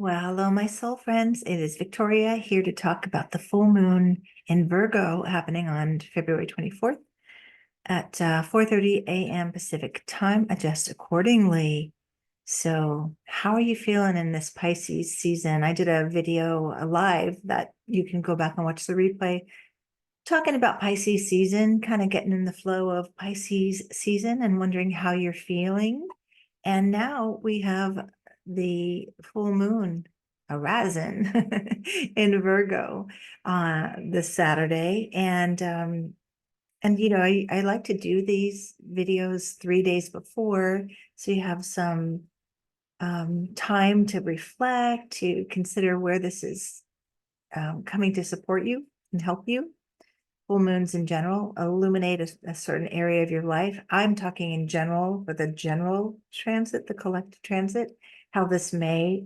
Well, hello, my soul friends. It is Victoria here to talk about the full moon in Virgo happening on February 24th at 4:30 a.m. Pacific time. Adjust accordingly. So, how are you feeling in this Pisces season? I did a video live that you can go back and watch the replay, talking about Pisces season, kind of getting in the flow of Pisces season and wondering how you're feeling. And now we have the full moon arisen in Virgo this Saturday. And I like to do these videos 3 days before, so you have some time to reflect, to consider where this is coming to support you and help you. Full moons in general illuminate a certain area of your life. I'm talking in general for the general transit, the collective transit, how this may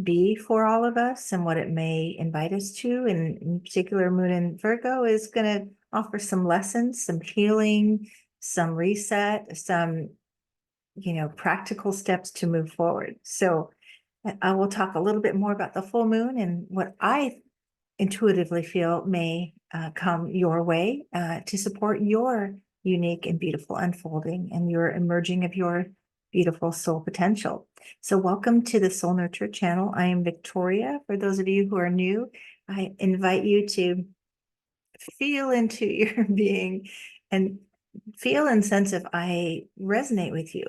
be for all of us and what it may invite us to. And in particular, Moon in Virgo is going to offer some lessons, some healing, some reset, some practical steps to move forward. So I will talk a little bit more about the full moon and what I intuitively feel may come your way to support your unique and beautiful unfolding and your emerging of your beautiful soul potential. So welcome to the Soul Nurture channel. I am Victoria. For those of you who are new, I invite you to feel into your being and feel and sense if I resonate with you.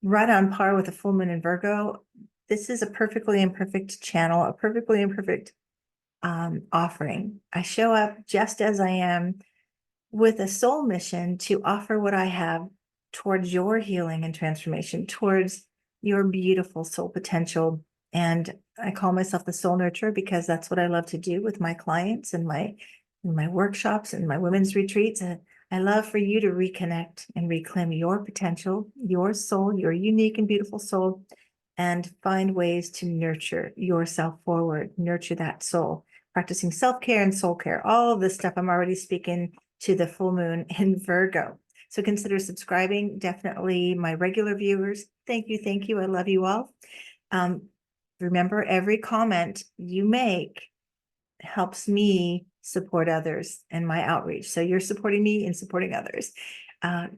Right on par with a full moon in Virgo, this is a perfectly imperfect channel, a perfectly imperfect offering. I show up just as I am with a soul mission to offer what I have towards your healing and transformation, towards your beautiful soul potential. And I call myself the soul nurturer because that's what I love to do with my clients and my workshops and my women's retreats. And I love for you to reconnect and reclaim your potential, your soul, your unique and beautiful soul, and find ways to nurture yourself forward, nurture that soul, practicing self-care and soul care. All of this stuff I'm already speaking to the full moon in Virgo. So consider subscribing. Definitely my regular viewers. Thank you. Thank you. I love you all. Remember, every comment you make helps me support others and my outreach. So you're supporting me and supporting others.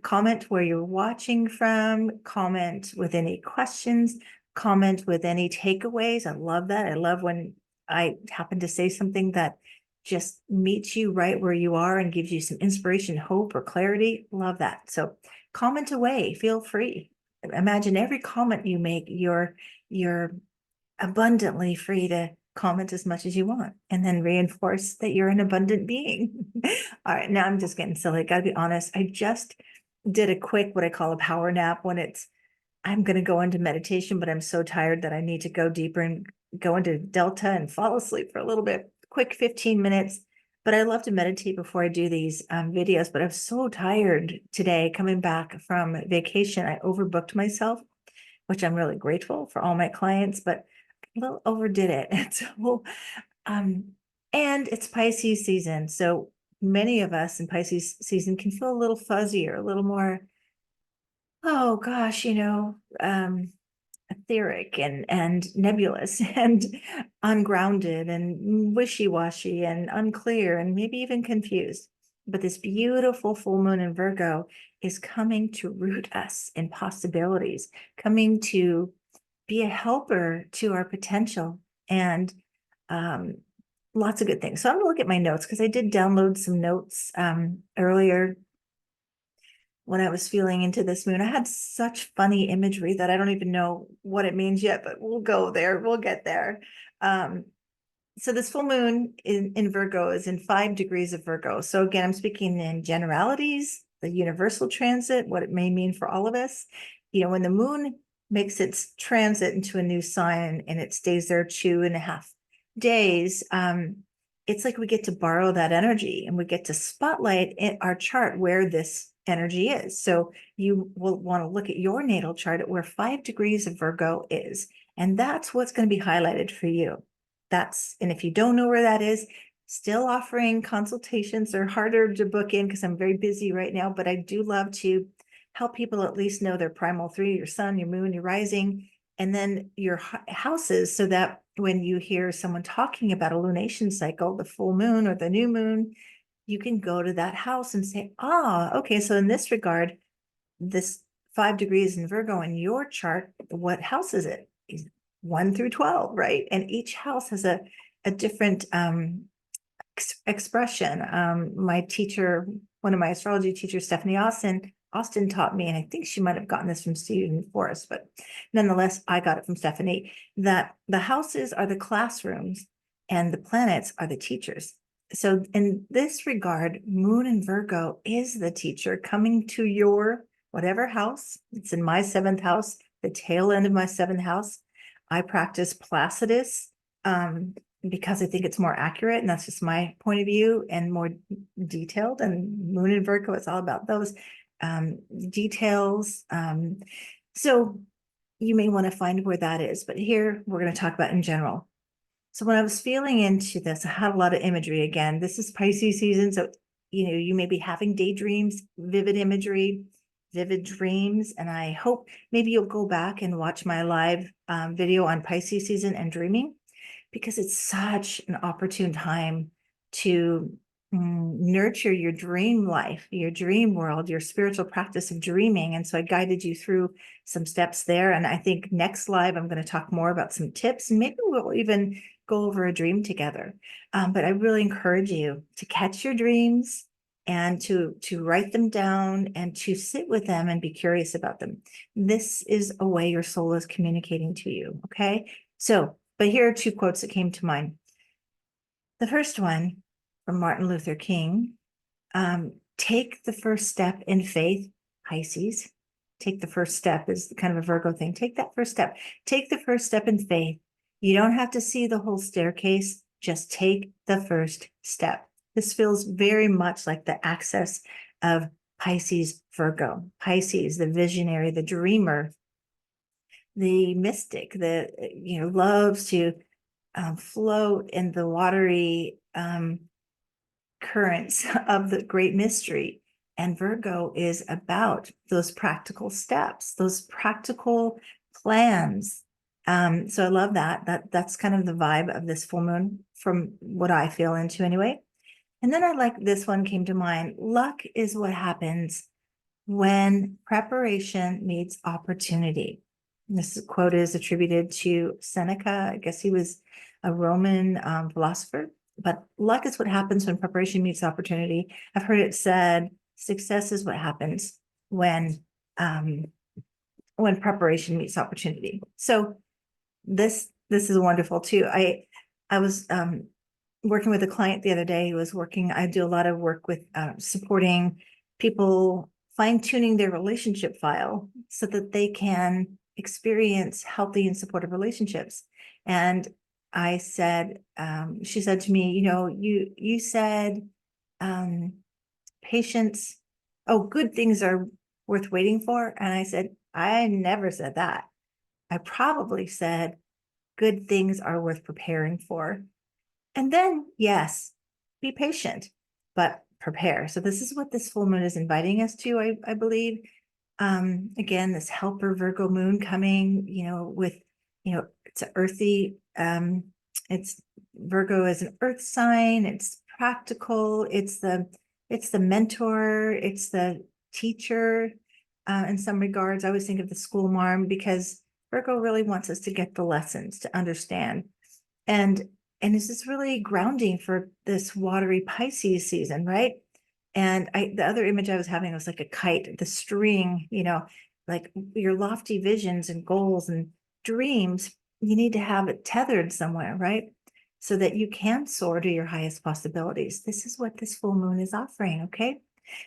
Comment where you're watching from, comment with any questions, comment with any takeaways. I love that. I love when I happen to say something that just meets you right where you are and gives you some inspiration, hope, or clarity. Love that. So comment away, feel free. Imagine every comment you make, you're abundantly free to comment as much as you want and then reinforce that you're an abundant being. All right, now I'm just getting silly. Got to be honest. I just did a quick, what I call a power nap when I'm going to go into meditation, but I'm so tired that I need to go deeper and go into Delta and fall asleep for a little bit. Quick 15 minutes. But I love to meditate before I do these videos, but I'm so tired today coming back from vacation. I overbooked myself, which I'm really grateful for all my clients, but a little overdid it. And so, and it's Pisces season. So many of us in Pisces season can feel a little fuzzier, a little more, oh gosh, etheric and nebulous and ungrounded and wishy-washy and unclear and maybe even confused. But this beautiful full moon in Virgo is coming to root us in possibilities, coming to be a helper to our potential and lots of good things. So I'm gonna look at my notes because I did download some notes earlier when I was feeling into this moon. I had such funny imagery that I don't even know what it means yet, but we'll go there. We'll get there. So this full moon in Virgo is in 5 degrees of Virgo. So again, I'm speaking in generalities, the universal transit, what it may mean for all of us. When the moon makes its transit into a new sign and it stays there 2.5 days, it's like we get to borrow that energy and we get to spotlight in our chart where this energy is. So you will want to look at your natal chart at where 5 degrees of Virgo is. And that's what's going to be highlighted for you. And if you don't know where that is, still offering consultations. They're harder to book in because I'm very busy right now, but I do love to help people at least know their primal 3, your sun, your moon, your rising, and then your houses, so that when you hear someone talking about a lunation cycle, the full moon or the new moon, you can go to that house and say, okay, so in this regard, this 5 degrees in Virgo in your chart, what house is it? 1 through 12, right? And each house has a different expression. My teacher, one of my astrology teachers, Stephanie Austin taught me, and I think she might have gotten this from Stephen Forrest, but nonetheless, I got it from Stephanie, that the houses are the classrooms and the planets are the teachers. So in this regard, Moon in Virgo is the teacher coming to your whatever house. It's in my 7th house, the tail end of my 7th house. I practice Placidus because I think it's more accurate, and that's just my point of view, and more detailed. And Moon in Virgo is all about those details. So you may want to find where that is, but here we're going to talk about in general. So when I was feeling into this, I had a lot of imagery. Again, this is Pisces season, so you may be having daydreams, vivid imagery, vivid dreams, and I hope maybe you'll go back and watch my live video on Pisces season and dreaming, because it's such an opportune time to nurture your dream life, your dream world, your spiritual practice of dreaming. And so I guided you through some steps there. And I think next live, I'm going to talk more about some tips, and maybe we'll even go over a dream together. But I really encourage you to catch your dreams and to write them down and to sit with them and be curious about them. This is a way your soul is communicating to you. Okay. So, but here are 2 quotes that came to mind. The first one from Martin Luther King, take the first step in faith, Pisces. Take the first step is kind of a Virgo thing. Take that first step. Take the first step in faith. You don't have to see the whole staircase. Just take the first step. This feels very much like the axis of Pisces, Virgo. Pisces, the visionary, the dreamer, the mystic, the loves to float in the watery currents of the great mystery. And Virgo is about those practical steps, those practical plans. So I love that's kind of the vibe of this full moon from what I feel into anyway. And then I like this one came to mind. Luck is what happens when preparation meets opportunity. This quote is attributed to Seneca. I guess he was a Roman philosopher. But luck is what happens when preparation meets opportunity. I've heard it said, success is what happens when preparation meets opportunity. So this is wonderful too. I was working with a client the other day who was working. I do a lot of work with supporting people fine-tuning their relationship file so that they can experience healthy and supportive relationships. And I said, she said to me, you said patience, good things are worth waiting for. And I said, I never said that. I probably said good things are worth preparing for. And then, yes, be patient, but prepare. So this is what this full moon is inviting us to, I believe. Again, this helper Virgo moon coming, with, it's an earthy, it's Virgo is an earth sign. It's practical. It's the mentor. It's the teacher. In some regards, I always think of the school marm, because Virgo really wants us to get the lessons, to understand. And this is really grounding for this watery Pisces season, right? And the other image I was having was like a kite, the string, like your lofty visions and goals and dreams, you need to have it tethered somewhere, right? So that you can soar to your highest possibilities. This is what this full moon is offering, okay?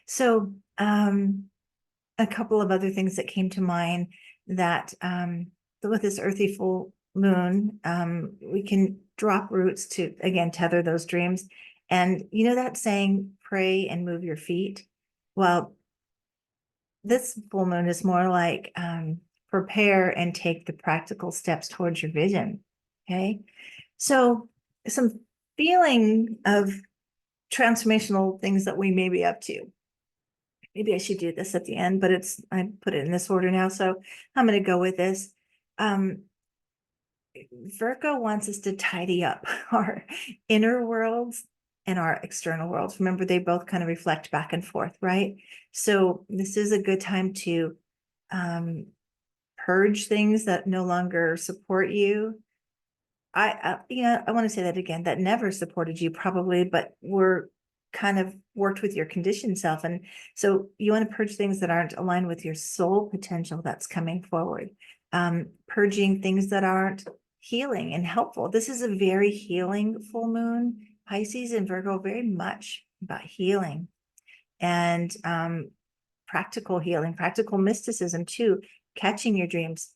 So a couple of other things that came to mind that with this earthy full moon, we can drop roots to, again, tether those dreams. And that saying, pray and move your feet? Well, this full moon is more like prepare and take the practical steps towards your vision. Okay. So some feeling of transformational things that we may be up to. Maybe I should do this at the end, but I put it in this order now. So I'm going to go with this. Virgo wants us to tidy up our inner worlds and our external worlds. Remember, they both kind of reflect back and forth, right? So this is a good time to purge things that no longer support you. I want to say that again, that never supported you probably, but were kind of worked with your conditioned self. And so you want to purge things that aren't aligned with your soul potential that's coming forward. Purging things that aren't healing and helpful. This is a very healing full moon. Pisces and Virgo, very much about healing and practical healing, practical mysticism too, catching your dreams,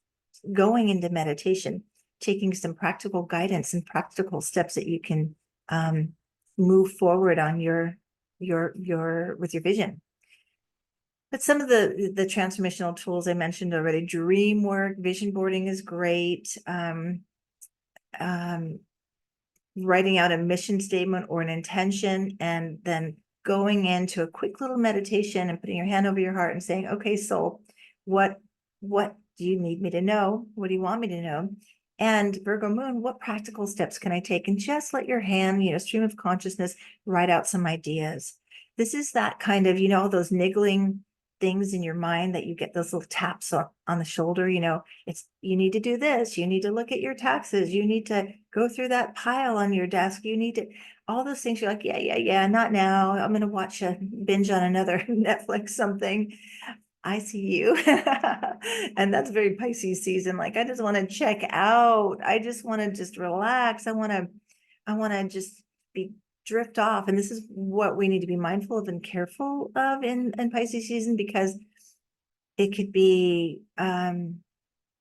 going into meditation, taking some practical guidance and practical steps that you can move forward on your with your vision. But some of the transformational tools I mentioned already, dream work, vision boarding is great. Writing out a mission statement or an intention, and then going into a quick little meditation and putting your hand over your heart and saying, okay, soul, what do you need me to know? What do you want me to know? And Virgo moon, what practical steps can I take? And just let your hand, stream of consciousness, write out some ideas. This is that kind of, those niggling things in your mind that you get those little taps on the shoulder, it's, you need to do this, you need to look at your taxes, you need to go through that pile on your desk, you need to, all those things. You're like, yeah, not now. I'm going to watch a binge on another Netflix something. I see you. And that's very Pisces season. Like, I just want to check out. I just want to just relax. I want to just be drift off. And this is what we need to be mindful of and careful of in Pisces season, because it could be,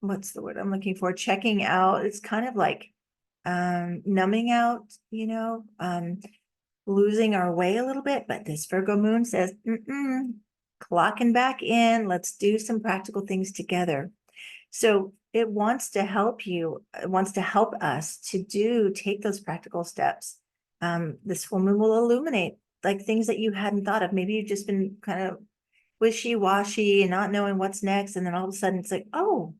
what's the word I'm looking for? Checking out. It's kind of like, numbing out, losing our way a little bit. But this Virgo moon says, clocking back in, let's do some practical things together. So it wants to help you, it wants to help us to take those practical steps. This full moon will illuminate like things that you hadn't thought of. Maybe you've just been kind of wishy-washy and not knowing what's next. And then all of a sudden it's like, oh,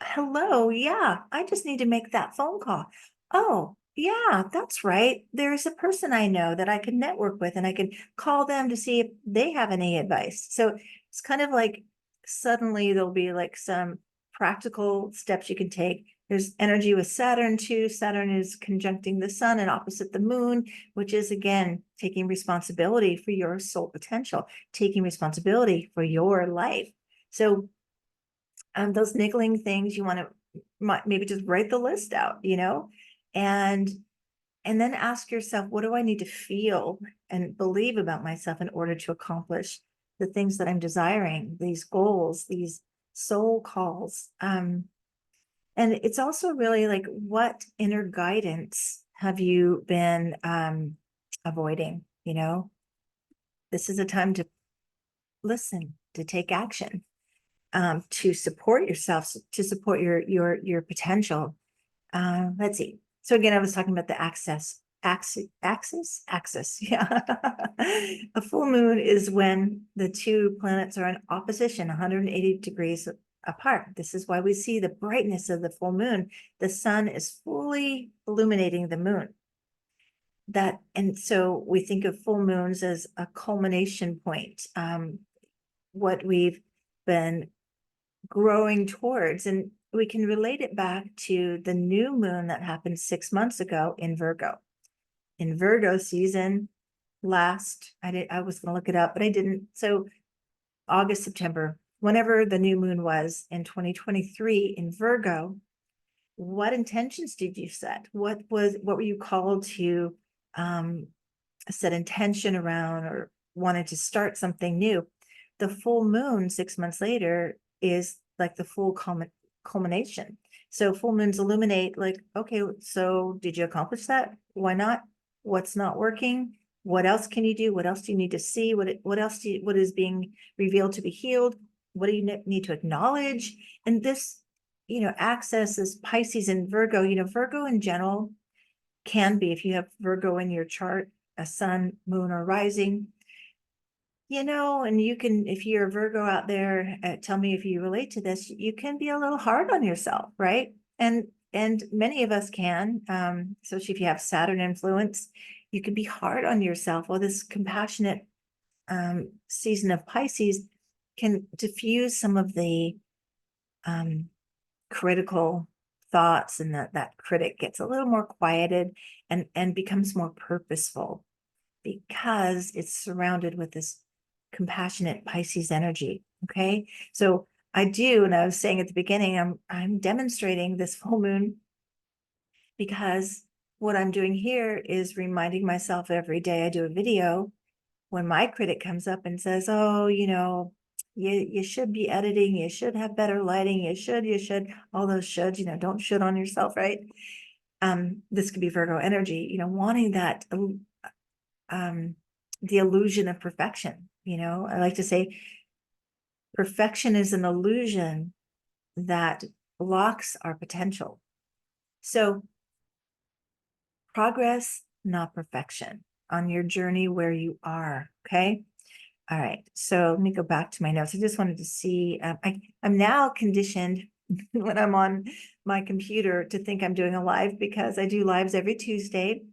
hello, yeah, I just need to make that phone call. Oh, yeah, that's right. There's a person I know that I can network with, and I can call them to see if they have any advice. So it's kind of like suddenly there'll be like some practical steps you can take. There's energy with Saturn too. Saturn is conjuncting the sun and opposite the moon, which is again taking responsibility for your soul potential, taking responsibility for your life. So those niggling things, you want to maybe just write the list out, and then ask yourself, what do I need to feel and believe about myself in order to accomplish the things that I'm desiring, these goals, these soul calls. And it's also really like, what inner guidance have you been avoiding? This is a time to listen, to take action. To support yourself, to support your potential. Let's see. So again, I was talking about the axis. Yeah. A full moon is when the two planets are in opposition, 180 degrees apart. This is why we see the brightness of the full moon. The sun is fully illuminating the moon. And so we think of full moons as a culmination point. What we've been growing towards, and we can relate it back to the new moon that happened 6 months ago in Virgo. In Virgo season I was going to look it up, but I didn't. So August, September, whenever the new moon was in 2023 in Virgo, what intentions did you set? What were you called to set intention around, or wanted to start something new? The full moon 6 months later is like the full culmination. So full moons illuminate like, okay, so did you accomplish that? Why not? What's not working? What else can you do? What else do you need to see? What is being revealed to be healed? What do you need to acknowledge? And this, access is Pisces and Virgo. Virgo in general can be, if you have Virgo in your chart, a sun, moon, or rising, And you can, if you're a Virgo out there, tell me if you relate to this, you can be a little hard on yourself, right? And many of us can, especially if you have Saturn influence, you can be hard on yourself. Well, this compassionate season of Pisces can diffuse some of the critical thoughts, and that critic gets a little more quieted and becomes more purposeful because it's surrounded with this compassionate Pisces energy. Okay. So I do, and I was saying at the beginning, I'm demonstrating this full moon because what I'm doing here is reminding myself every day I do a video, when my critic comes up and says, oh, you should be editing, you should have better lighting, you should, all those shoulds, don't should on yourself, right? This could be Virgo energy, wanting that the illusion of perfection. I like to say perfection is an illusion that blocks our potential. So progress, not perfection, on your journey where you are. Okay. All right. So let me go back to my notes. I just wanted to see, I'm now conditioned when I'm on my computer to think I'm doing a live, because I do lives every Tuesday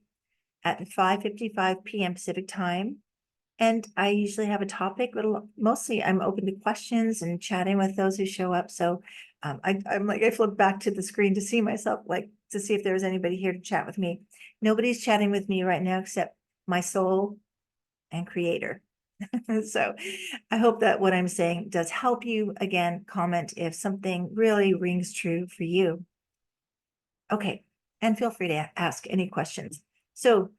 at 5:55 p.m. Pacific time. And I usually have a topic, but mostly I'm open to questions and chatting with those who show up. So I'm like, I flip back to the screen to see myself, like to see if there's anybody here to chat with me. Nobody's chatting with me right now except my soul and creator. So I hope that what I'm saying does help you. Again, comment if something really rings true for you. Okay. And feel free to ask any questions. So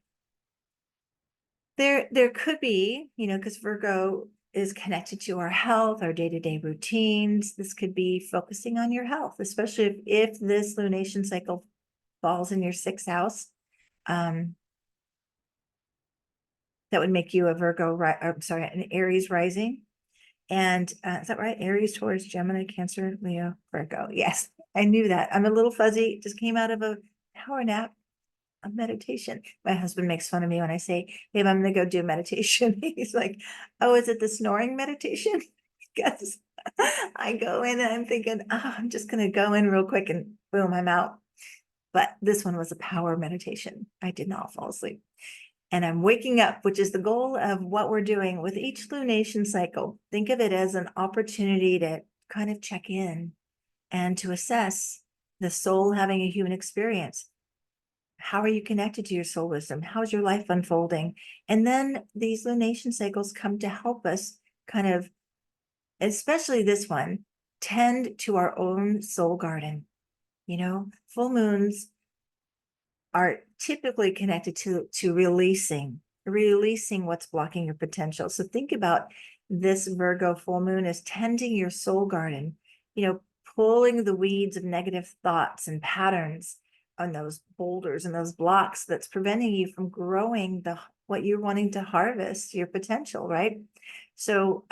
there could be, because Virgo is connected to our health, our day-to-day routines. This could be focusing on your health, especially if this lunation cycle falls in your sixth house. That would make you a Virgo, an Aries rising. And is that right? Aries, Taurus, Gemini, Cancer, Leo, Virgo. Yes, I knew that. I'm a little fuzzy. Just came out of a power nap. A meditation. My husband makes fun of me when I say, babe, I'm gonna go do meditation. He's like, oh, is it the snoring meditation? Because I go in and I'm thinking, oh, I'm just gonna go in real quick and boom, I'm out. But this one was a power meditation. I did not fall asleep. And I'm waking up, which is the goal of what we're doing with each lunation cycle. Think of it as an opportunity to kind of check in and to assess the soul having a human experience. How are you connected to your soul wisdom? How's your life unfolding? And then these lunation cycles come to help us kind of, especially this one, tend to our own soul garden. Full moons are typically connected to releasing what's blocking your potential. So think about this Virgo full moon as tending your soul garden, pulling the weeds of negative thoughts and patterns on those boulders and those blocks that's preventing you from growing what you're wanting to harvest, your potential, right? So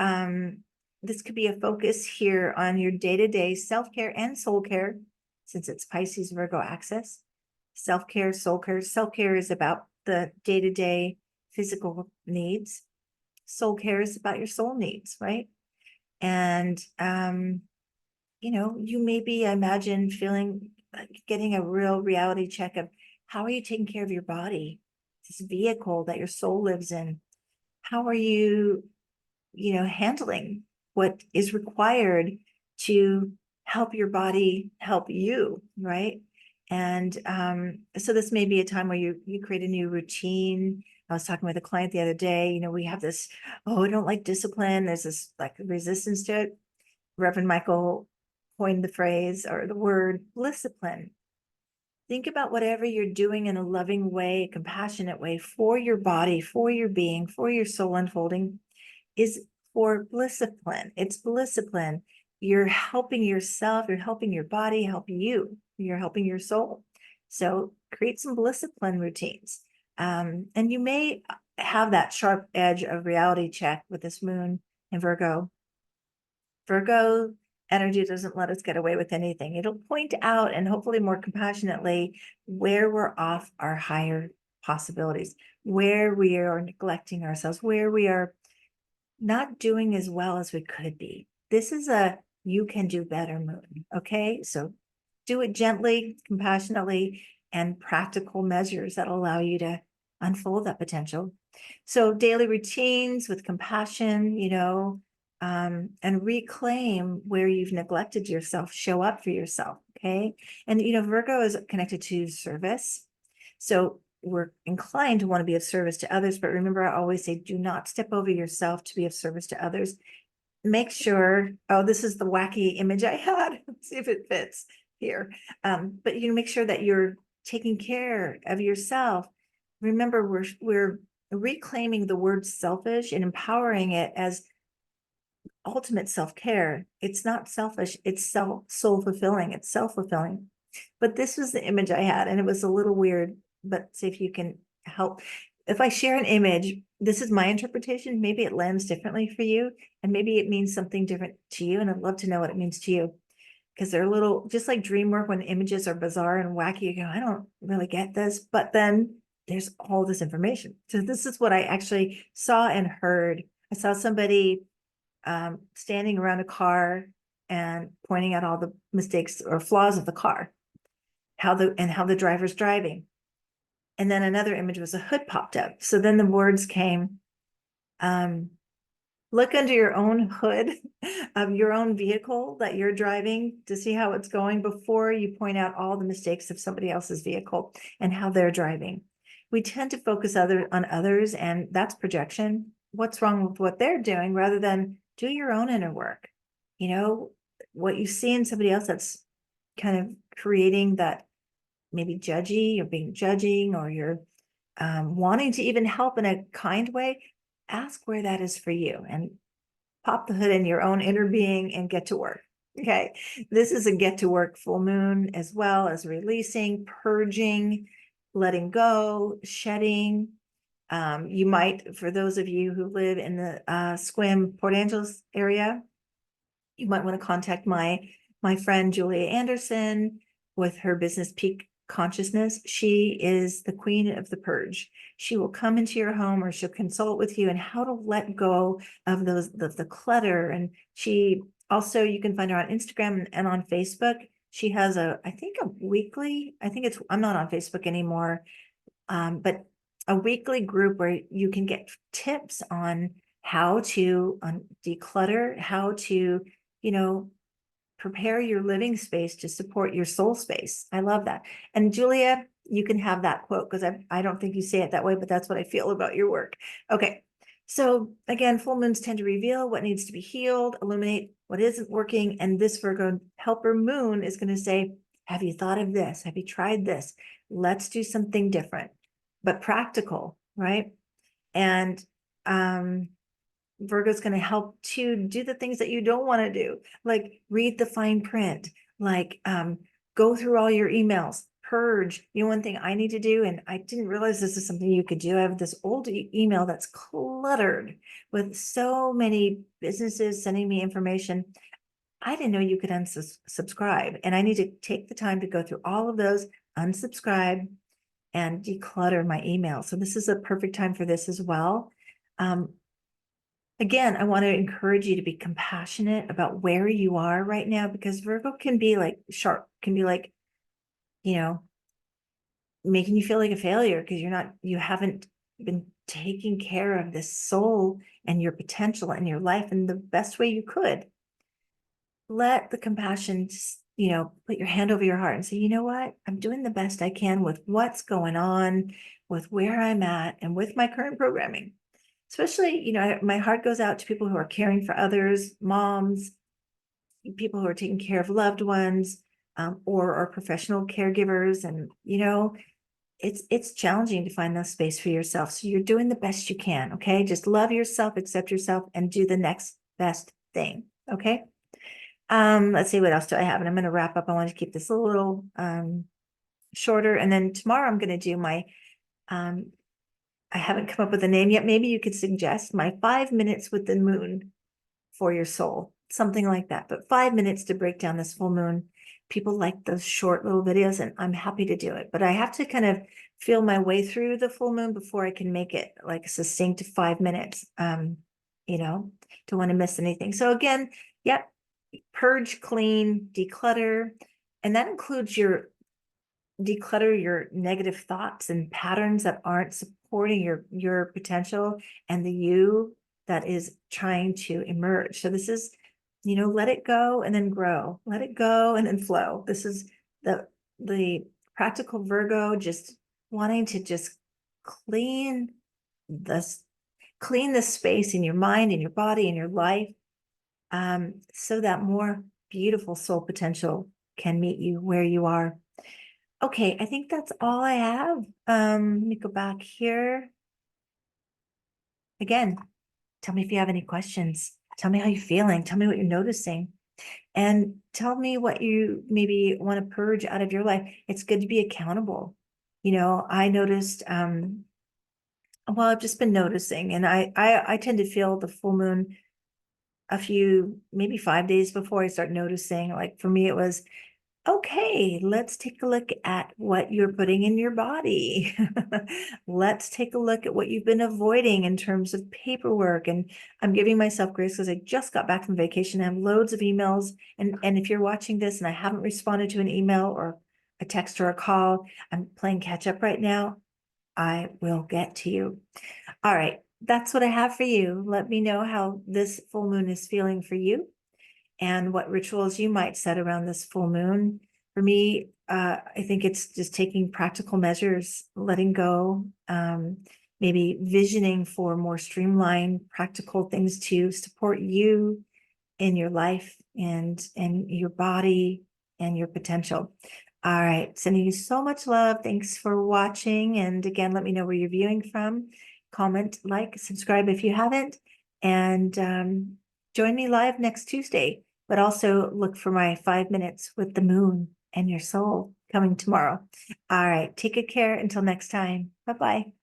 this could be a focus here on your day-to-day self-care and soul care, since it's Pisces Virgo axis. Self-care, soul care. Self-care is about the day-to-day physical needs. Soul care is about your soul needs, right? And you may be, I imagine, feeling like getting a real reality check of how are you taking care of your body, this vehicle that your soul lives in. How are you, handling what is required to help your body help you, right? And so this may be a time where you create a new routine. I was talking with a client the other day, we have this, oh, I don't like discipline. There's this like resistance to it. Reverend Michael coined the phrase or the word discipline. Think about whatever you're doing in a loving way, a compassionate way for your body, for your being, for your soul unfolding is for discipline. It's discipline. You're helping yourself, you're helping your body, help you, you're helping your soul. So create some discipline routines. And you may have that sharp edge of reality check with this moon in Virgo. Virgo energy doesn't let us get away with anything. It'll point out, and hopefully more compassionately, where we're off our higher possibilities, where we are neglecting ourselves, where we are not doing as well as we could be. This is a you can do better moon. Okay. So do it gently, compassionately, and practical measures that allow you to unfold that potential. So daily routines with compassion, and reclaim where you've neglected yourself, show up for yourself. Okay. And, Virgo is connected to service. So we're inclined to want to be of service to others. But remember, I always say, do not step over yourself to be of service to others. Make sure, oh, this is the wacky image I had. Let's see if it fits here. But make sure that you're taking care of yourself. Remember, we're reclaiming the word selfish and empowering it as ultimate self-care. It's not selfish, it's soul fulfilling, it's self-fulfilling. But this was the image I had, and it was a little weird, but see if you can help. If I share an image, this is my interpretation. Maybe it lands differently for you, and maybe it means something different to you. And I'd love to know what it means to you, because they're a little just like dream work when images are bizarre and wacky. You go, I don't really get this, but then there's all this information. So this is what I actually saw and heard. I saw somebody standing around a car and pointing out all the mistakes or flaws of the car, how the driver's driving. And then another image was a hood popped up. So then the words came, look under your own hood of your own vehicle that you're driving to see how it's going before you point out all the mistakes of somebody else's vehicle and how they're driving. We tend to focus on others, and that's projection. What's wrong with what they're doing, rather than do your own inner work. What you see in somebody else that's kind of creating that, maybe judgy, you're being judging, or you're wanting to even help in a kind way. Ask where that is for you and pop the hood in your own inner being and get to work. Okay. This is a get to work full moon, as well as releasing, purging, letting go, shedding. You might, for those of you who live in the Sequim, Port Angeles area, you might want to contact my friend Julia Anderson with her business Peak Consciousness. She is the queen of the purge. She will come into your home, or she'll consult with you and how to let go of the clutter. And she also, you can find her on Instagram and on Facebook. She has I think I'm not on Facebook anymore, but a weekly group where you can get tips on how to declutter, how to, prepare your living space to support your soul space. I love that. And Julia, you can have that quote, because I don't think you say it that way, but that's what I feel about your work. Okay. So again, full moons tend to reveal what needs to be healed, illuminate what isn't working. And this Virgo helper moon is going to say, have you thought of this? Have you tried this? Let's do something different, but practical, right? And Virgo's going to help to do the things that you don't want to do, like read the fine print, like go through all your emails, purge. One thing I need to do, and I didn't realize this is something you could do. I have this old email that's cluttered with so many businesses sending me information. I didn't know you could unsubscribe, and I need to take the time to go through all of those, unsubscribe, and declutter my email. So this is a perfect time for this as well. Again, I want to encourage you to be compassionate about where you are right now, because Virgo can be like sharp, can be like, making you feel like a failure because you haven't been taking care of this soul and your potential in your life in the best way you could. Let the compassion, put your hand over your heart and say, you know what? I'm doing the best I can with what's going on, with where I'm at, and with my current programming. Especially, my heart goes out to people who are caring for others, moms, people who are taking care of loved ones, or are professional caregivers. And, it's challenging to find that space for yourself. So you're doing the best you can. Okay. Just love yourself, accept yourself, and do the next best thing. Okay. Let's see, what else do I have? And I'm going to wrap up. I want to keep this a little shorter. And then tomorrow I'm going to do my, I haven't come up with a name yet. Maybe you could suggest my 5 minutes with the moon for your soul, something like that. But 5 minutes to break down this full moon. People like those short little videos, and I'm happy to do it. But I have to kind of feel my way through the full moon before I can make it like a succinct 5 minutes. don't want to miss anything. So again, yep, purge, clean, declutter, and that includes declutter your negative thoughts and patterns that aren't supporting your potential and the you that is trying to emerge. So this is, let it go and then grow, let it go and then flow. This is the practical Virgo, just wanting to just clean this clean the space in your mind, in your body, in your life, so that more beautiful soul potential can meet you where you are. Okay, I think that's all I have. Let me go back here. Again, tell me if you have any questions. Tell me how you're feeling. Tell me what you're noticing. And tell me what you maybe want to purge out of your life. It's good to be accountable. I noticed, well, I've just been noticing, and I tend to feel the full moon a few, maybe 5 days before I start noticing. Like for me, it was, okay, let's take a look at what you're putting in your body. Let's take a look at what you've been avoiding in terms of paperwork. And I'm giving myself grace because I just got back from vacation. I have loads of emails. And if you're watching this and I haven't responded to an email or a text or a call, I'm playing catch up right now. I will get to you. All right, that's what I have for you. Let me know how this full moon is feeling for you and what rituals you might set around this full moon. For me, I think it's just taking practical measures, letting go, maybe visioning for more streamlined, practical things to support you in your life and your body and your potential. All right, sending you so much love. Thanks for watching. And again, let me know where you're viewing from. Comment, like, subscribe if you haven't. And join me live next Tuesday, but also look for my 5 minutes with the moon and your soul coming tomorrow. All right, take good care until next time. Bye-bye.